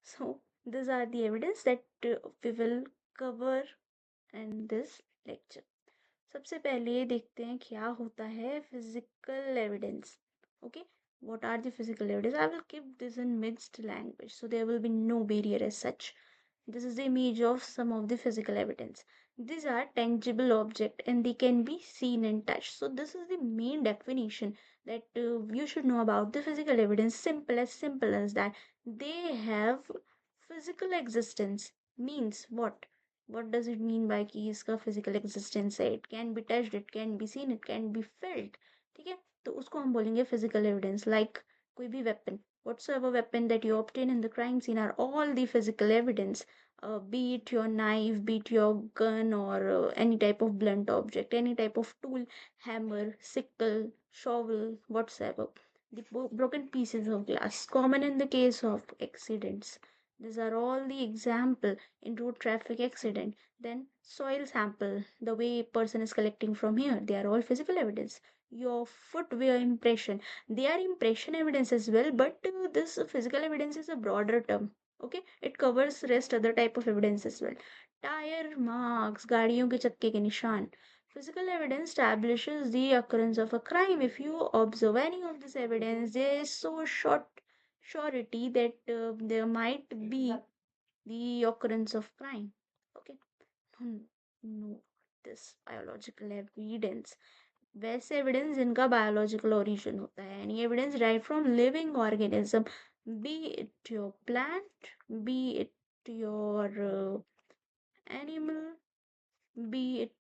So these are the evidence that we will cover in this lecture. सबसे पहले देखते हैं क्या होता है physical evidence. Okay, what are the physical evidence? I will keep this in mixed language, so there will be no barrier as such. This is the image of some of the physical evidence. These are tangible objects and they can be seen and touched. So this is the main definition that you should know about the physical evidence. Simple as that. They have physical existence. Means what? What does it mean by कि इसका physical existence है? It can be touched, it can be seen, it can be felt. ठीक है, तो उसको हम बोलेंगे physical evidence. Like कोई भी weapon, whatsoever weapon that you obtain in the crime scene are all the physical evidence. Be it your knife, be it your gun, or any type of blunt object, any type of tool, hammer, sickle, shovel, whatsoever. The broken pieces of glass, common in the case of accidents. These are all the example in road traffic accident. Then soil sample, the way a person is collecting from here, they are all physical evidence. Your footwear impression, they are impression evidence as well, but this physical evidence is a broader term. Okay, it covers rest other type of evidence as well. Tire marks, गाड़ियों के चक्के के निशान. Physical evidence establishes the occurrence of a crime. If you observe any of this evidence, there is so short surety that there might be the occurrence of crime. Okay. No, this biological evidence. वैसे evidence जिनका biological origin होता है, any evidence right from living organism, B it your plant, B it your animal, be it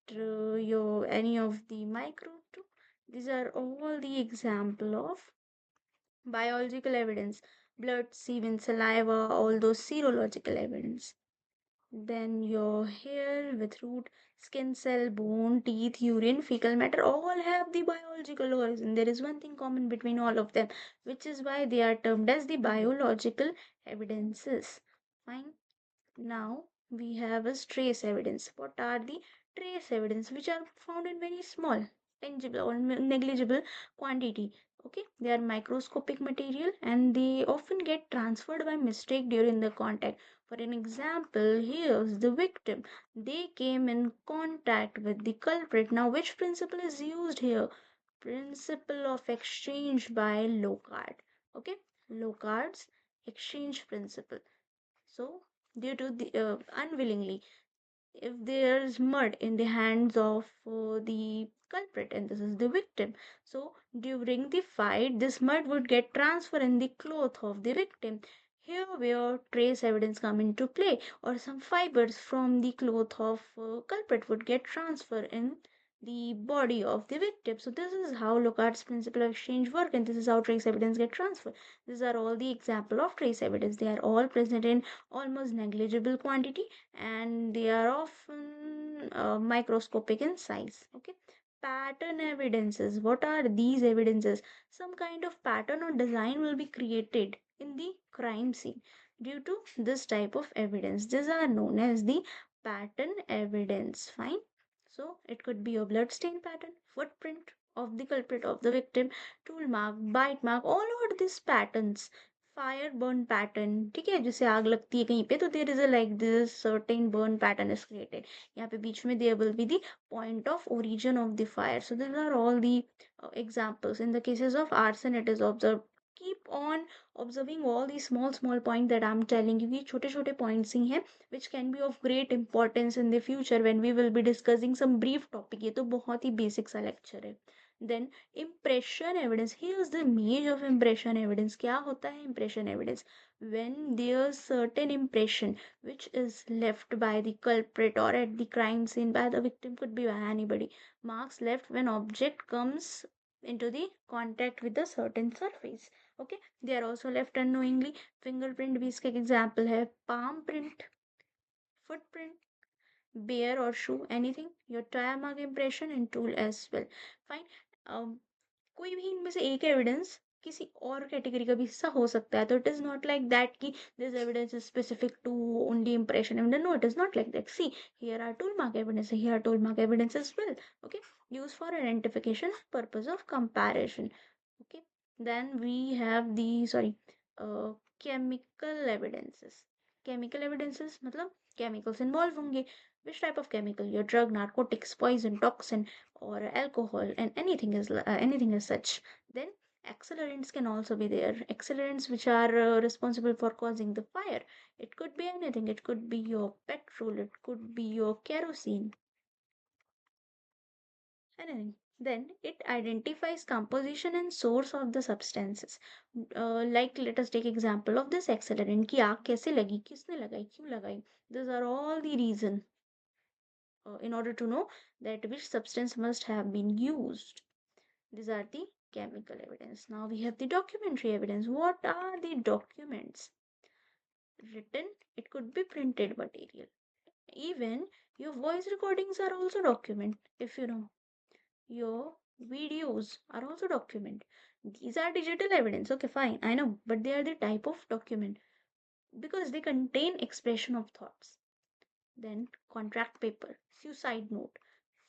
your any of the microbe too. These are all the example of biological evidence. Blood, semen, saliva, all those serological evidence. Then your hair with root, skin cell, bone, teeth, urine, fecal matter all have the biological origin. There is one thing common between all of them, which is why they are termed as the biological evidences. Fine. Now we have a trace evidence. What are the trace evidence? Which are found in very small, tangible or negligible quantity. Okay, they are microscopic material and they often get transferred by mistake during the contact. For an example, here's the victim. They came in contact with the culprit. Now, which principle is used here? Principle of exchange by Locard. Okay, Locard's exchange principle. So, due to the unwillingly, if there's mud in the hands of the culprit and this is the victim, so during the fight this mud would get transferred in the cloth of the victim. Here where trace evidence come into play, or some fibers from the cloth of culprit would get transferred in the body of the victim. So this is how Locard's principle of exchange work, and this is how trace evidence get transferred. These are all the example of trace evidence. They are all present in almost negligible quantity and they are often microscopic in size. Okay, pattern evidences. What are these evidences? Some kind of pattern or design will be created in the crime scene due to this type of evidence. These are known as the pattern evidence. Fine. So it could be a blood stain pattern, footprint of the culprit, of the victim, tool mark, bite mark, all over these patterns. Fire burn pattern, ठीक है, जैसे आग लगती है कहीं पे तो there is a like this certain burn pattern is created. यहाँ पे बीच में there will be the point of origin of the fire. So this are all the examples. In the cases of arson it is observed. Keep on observing all these small points that I'm telling you. ये छोटे छोटे points ही हैं which can be of great importance in the future when we will be discussing some brief topic. ये तो बहुत ही basic सा lecture है. Then impression evidence. Here's the image of impression evidence. क्या होता है impression evidence? When there's certain impression which is left by the culprit or at the crime scene by the victim, could be by anybody. Marks left when object comes into the contact with a certain surface. Okay, they are also left unknowingly. Fingerprint भी इसका example है. Palm print, footprint, bear or shoe, anything. Your tire mark impression and tool as well. Fine. कोई भी इनमें से एक evidence किसी और कैटेगरी का भी हिस्सा हो सकता है. तो it is not like that कि this evidence is specific to only impression evidence. No, it is not like that. See, here are tool mark evidence, here are tool mark evidence as well. Okay, used for identification purpose of comparison. Okay, then we have the chemical evidences. Chemical evidences मतलब chemicals involve होंगे. Which type of chemical? Your drug, narcotics, poison, toxin or alcohol, and anything as such. Then accelerants can also be there. Accelerants which are responsible for causing the fire. It could be anything. It could be your petrol, it could be your kerosene, anything. Then it identifies composition and source of the substances. Like let us take example of this accelerant कि आग कैसे लगी, किसने लगाई, क्यों लगाई. These are all the reason in order to know that which substance must have been used. These are the chemical evidence. Now we have the documentary evidence. What are the documents? Written, it could be printed material. Even your voice recordings are also document, if you know. Your videos are also document. These are digital evidence. Okay, fine, I know, but they are the type of document because they contain expression of thoughts. Then contract paper, suicide note,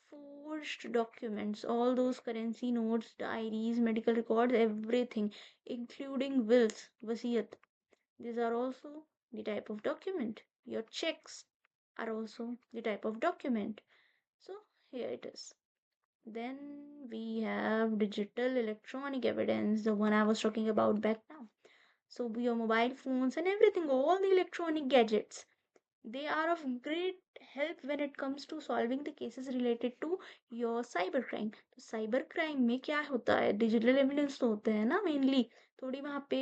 forged documents, all those currency notes, diaries, medical records, everything, including wills, wasiyat. These are also the type of document. Your checks are also the type of document. So here it is. Then we have digital electronic evidence, the one I was talking about back now. So your mobile phones and everything, all the electronic gadgets, they are of great help when it comes to solving the cases related to your cyber crime. तो cyber crime में क्या होता है, digital evidence तो होते हैं ना mainly, थोड़ी वहाँ पे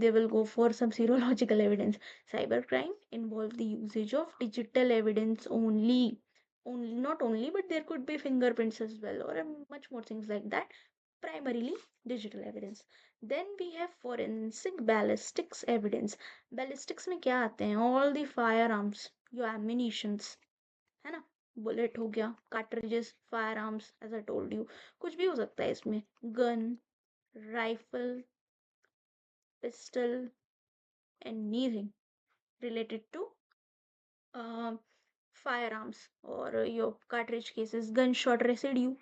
they will go for some serological evidence. Cyber crime involve the usage of digital evidence only not only, but there could be fingerprints as well or much more things like that. Primarily digital evidence. Then we have forensic ballistics evidence. Ballistics में क्या आते हैं? All the firearms, your ammunitions, है ना, bullet हो गया, cartridges, firearms, as I told you, कुछ भी हो सकता है इसमें, gun, rifle, pistol, anything related to uh, firearms or your cartridge cases, gunshot residue.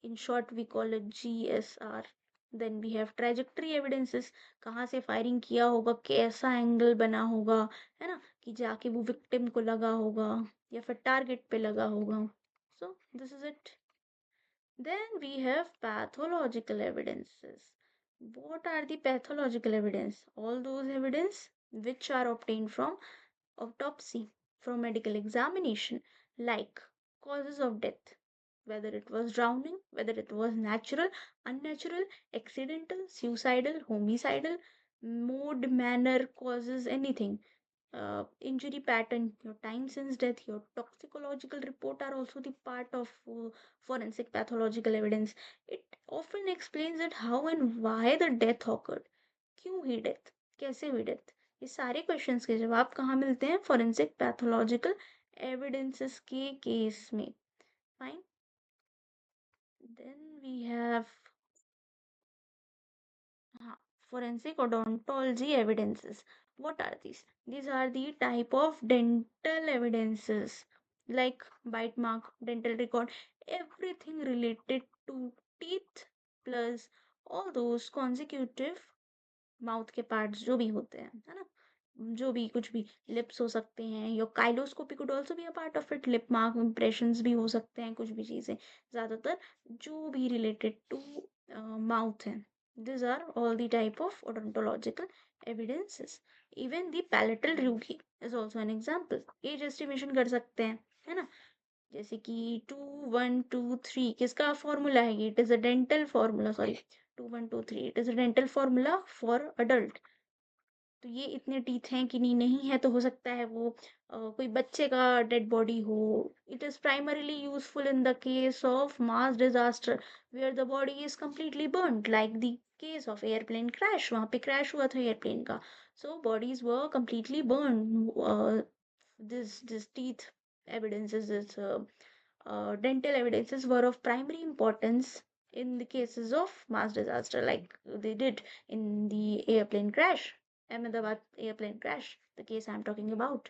In short, we call it GSR. Then we have trajectory evidences. कहाँ से firing किया होगा, कैसा एंगल बना होगा, है ना, कि जाके वो विक्टिम को लगा होगा या फिर टारगेट पे लगा होगा. So this is it. Then we have pathological evidences. What are the pathological evidence? All those evidence which are obtained from autopsy, from medical examination, like causes of death, whether it was drowning, whether it was natural, unnatural, accidental, suicidal, homicidal, mode, manner, causes, anything. Injury pattern, your time since death, your toxicological report are also the part of forensic pathological evidence. It often explains that how and why the death occurred. क्यों हुई death, कैसे हुई death, ये सारे questions के जवाब कहाँ मिलते हैं? फॉरेंसिक पैथोलॉजिकल एविडेंसेस के केस में. Fine. Then we have forensic odontology evidences. What are these? These are the type of dental evidences like bite mark, dental record, everything related to teeth plus all those consecutive mouth के parts जो भी होते हैं, है ना, जो भी कुछ भी, लिप्स हो सकते हैं, your cheiloscopy could also be a part of it, lip mark impressions भी हो सकते हैं, कुछ भी चीज़ें, ज़्यादातर जो भी रिलेटेड टू माउथ है. These are all the type of odontological evidences. Even the palatal rugi is also an example. Age estimation कर सकते हैं, है ना, जैसे कि 2123 किसका फॉर्मूला है ये? It is a dental formula, sorry, 2123, it is a dental formula for adult. तो ये इतने टीथ हैं कि नहीं है, तो हो सकता है वो कोई बच्चे का डेड बॉडी हो. It is primarily useful in the case of mass disaster where the body is completely burned, like the case of airplane crash. वहां पे क्रैश हुआ था एयरप्लेन का, so bodies were completely burn. this teeth evidences, this dental evidences were of primary importance in the cases of mass disaster, like they did in the airplane crash, Ahmedabad airplane crash, the case I'm talking about.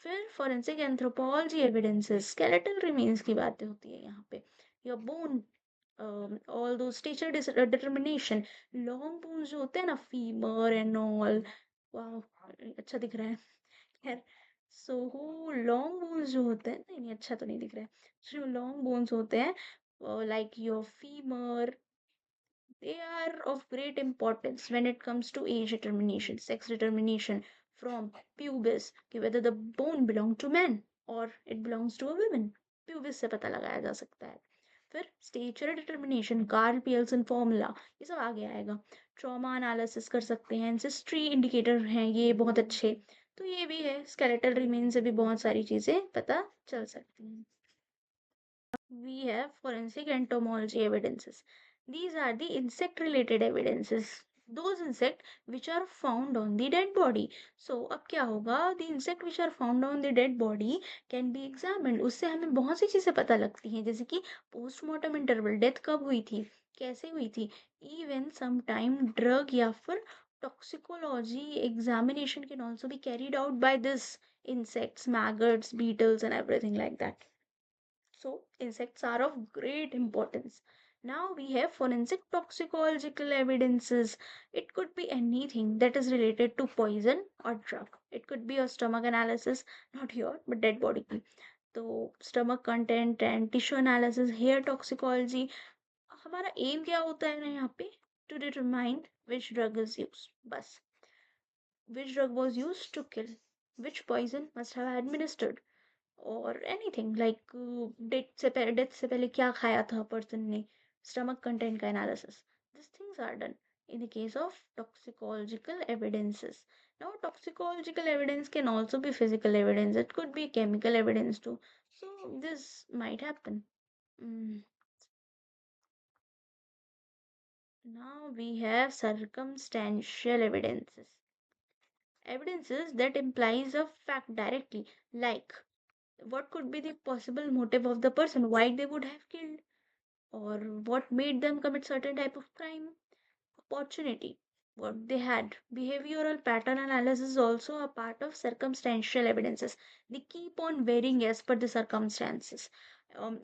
फिर forensic anthropology evidences, skeletal remains की बातें होती है यहाँ पे. Your bone, all those stature determination, long bones जो होते हैं ना, femur and all. wow, अच्छा दिख रहा है. खैर, सो लॉन्ग बोन्स जो होते हैं, नहीं नहीं अच्छा तो नहीं दिख रहा है, जो लॉन्ग बोन्स होते हैं, like your femur, they are of great importance when it comes to age determination, sex determination from pubis, कि whether the bone belong to man or it belongs to a woman. Pubis से पता लगाया जा सकता है. फिर stature determination, Karl Pearson formula, ये सब आगे आएगा. ट्रॉमा एनालिसिस कर सकते हैं, एंसेस्ट्री इंडिकेटर हैं ये बहुत अच्छे. तो ये भी है, स्केलेटल रिमेन से भी बहुत सारी चीजें पता चल सकती हैं. We have forensic entomology evidences. These are the insect related evidences. Those insects which are found on the dead body. So अब क्या होगा? The insect which are found on the dead body can be examined. उससे हमें बहुत सी चीजें पता लगती हैं, जैसे कि पोस्टमार्टम इंटरवल, डेथ कब हुई थी, कैसे हुई थी. इवन sometime ड्रग या फिर toxicology examination can also be carried out by this insects, maggots, beetles and everything like that. So, insects are of great importance. Now we have forensic toxicological evidences. It could be anything that is related to poison or drug. It could be a stomach analysis, not here, but dead body. तो stomach content and tissue analysis, hair toxicology. हमारा aim क्या होता है ना यहाँ पे? To determine which drug is used. बस. Which drug was used to kill? Which poison must have administered? और एनीथिंग लाइक डेथ से पहले क्या खाया था पर्सन ने, स्टमक कंटेंट का analysis. This things are done in the case of toxicological evidences. Now, toxicological evidence can also be physical evidence. It could be chemical evidence too. So, this might happen. Mm. Now we have circumstantial evidences. Evidences that implies a fact directly, like what could be the possible motive of the person, why they would have killed, or what made them commit certain type of crime. Opportunity, what they had. Behavioral pattern analysis is also a part of circumstantial evidences. They keep on varying as per the circumstances.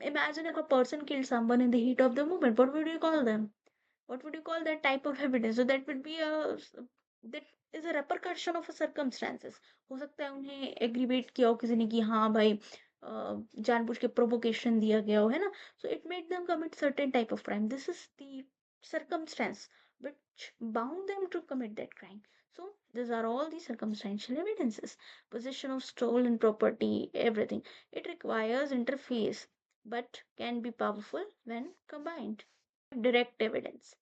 Imagine if a person killed someone in the heat of the moment, what would you call them? What would you call that type of evidence? So that would be a, that is a repercussion of a circumstances. हो सकता है उन्हें aggravate किया हो किसी ने कि हाँ भाई जानबूझ के प्रोवोकेशन दिया गया हो, है ना. So it made them commit certain type of crime. This is the circumstance which bound them to commit that crime. So these are all the circumstantial evidences. Possession of stolen property, everything. It requires interface but can be powerful when combined. Direct evidence.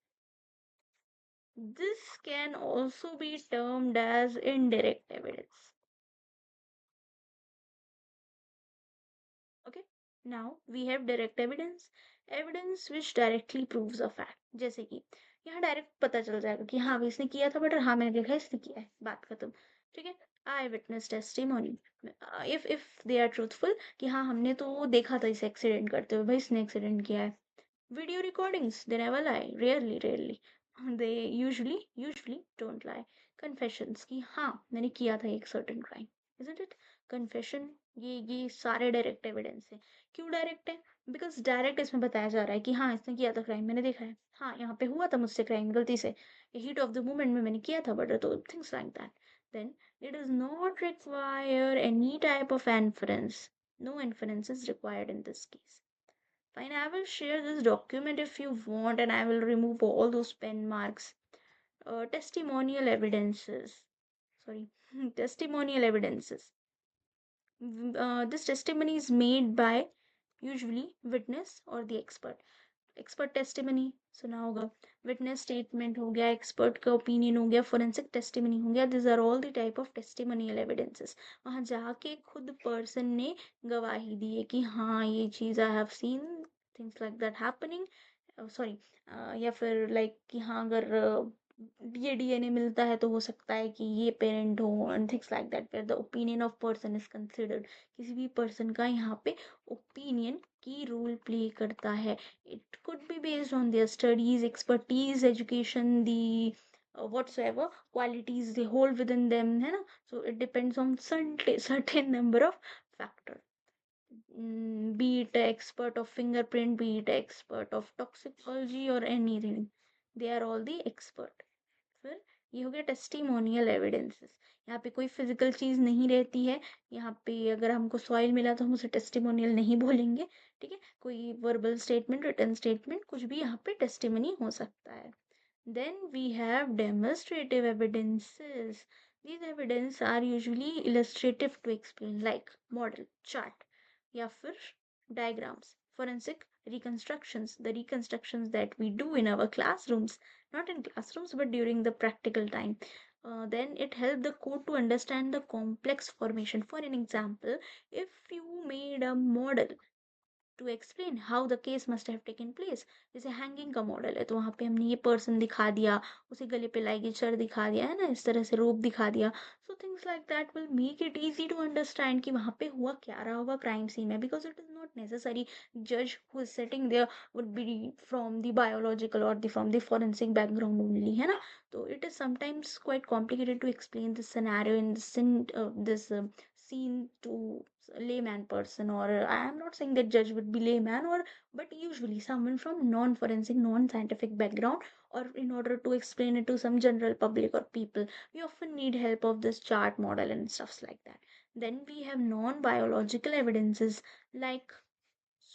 This can also be termed as indirect evidence. Okay. Now we have direct evidence. Evidence which directly proves a fact. जैसे कि यहाँ direct पता चल जाएगा कि हाँ भाई इसने किया था, बट हाँ मैंने देखा इसने किया है, बात खत्म. ठीक है. Eyewitness testimony, if they are truthful कि हाँ हमने तो देखा था इसे एक्सीडेंट करते हुए, भाई इसने एक्सीडेंट किया है. Video recordings, they never lie. Rarely, rarely. They usually don't lie. Confessions कि हाँ मैंने किया था एक certain crime. Isn't it? Confession, ये सारे डायरेक्ट एविडेंस है. क्यों डायरेक्ट है? बिकॉज डायरेक्ट इसमें बताया जा रहा है कि हाँ इसने किया था क्राइम, मैंने देखा है, हाँ यहाँ पे हुआ था मुझसे क्राइम गलती से, हीट ऑफ द मोमेंट में मैंने किया था, बट तो things like that. Then it does not require any type of inference. No inference is required in this case. Fine, I will share this document if you want, and I will remove all those pen marks. Testimonial evidences. Sorry, testimonial evidences. This testimony is made by usually witness or the expert. Expert testimony सुना होगा, witness statement हो गया, expert का opinion हो गया, forensic testimony हो गया. This are all the type of testimonial evidences. वहां जाके खुद पर्सन ने गवाही दी है कि हाँ ये चीज I have seen things like that happening. Sorry, या फिर लाइक कि हाँ अगर ये डीएनए मिलता है तो हो सकता है कि ये पेरेंट हो, and things like that, where the opinion of person is considered. किसी भी पर्सन का यहाँ पे ओपिनियन की रोल प्ले करता है. It could be based on their studies, expertise, education, the whatsoever qualities they hold within them, है ना. So it depends on certain number of factors. Be it expert of fingerprint, be it expert of toxicology or anything, they are all the expert. फिर ये हो गया testimonial evidences. यहाँ पे कोई physical चीज नहीं रहती है। यहाँ पे अगर हमको सॉइल मिला तो हम उसे टेस्टिमोनियल नहीं बोलेंगे। ठीक है, कोई वर्बल स्टेटमेंट, रिटन स्टेटमेंट, कुछ भी यहाँ पे टेस्टिमनी हो सकता है। Then we have demonstrative evidences. These evidence are usually illustrative to explain, like model, chart, या फिर diagrams, forensic reconstructions, the reconstructions that we do in our classrooms, not in classrooms but during the practical time. Then it helps the code to understand the complex formation. For an example, if you made a model to explain how the case must have taken place, जैसे hanging का model है तो वहां पे हमने ये person दिखा दिया, उसे गले पे लाइगेचर दिखा दिया है ना, इस तरह से रोप दिखा दिया। So things like that will make it easy to understand कि वहां पे हुआ क्या रहा होगा क्राइम सीन में, because it is not necessary जज who is sitting there would be from the biological और from the forensic background only, है ना। तो it is sometimes quite complicated to explain this scenario in this scene to layman person, or I am not saying that judge would be layman, or but usually someone from non-forensic, non-scientific background, or in order to explain it to some general public or people, we often need help of this chart model and stuffs like that. Then we have non-biological evidences like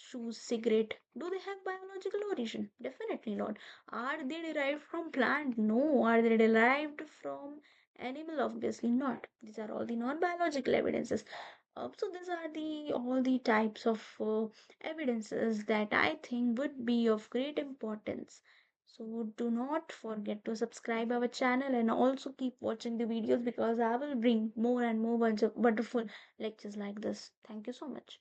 shoes, cigarette. Do they have biological origin? Definitely not. Are they derived from plant? No. Are they derived from animal? Obviously not. These are all the non-biological evidences. So these are the all the types of evidences that I think would be of great importance. So do not forget to subscribe our channel and also keep watching the videos, because I will bring more and more wonderful lectures like this. Thank you so much.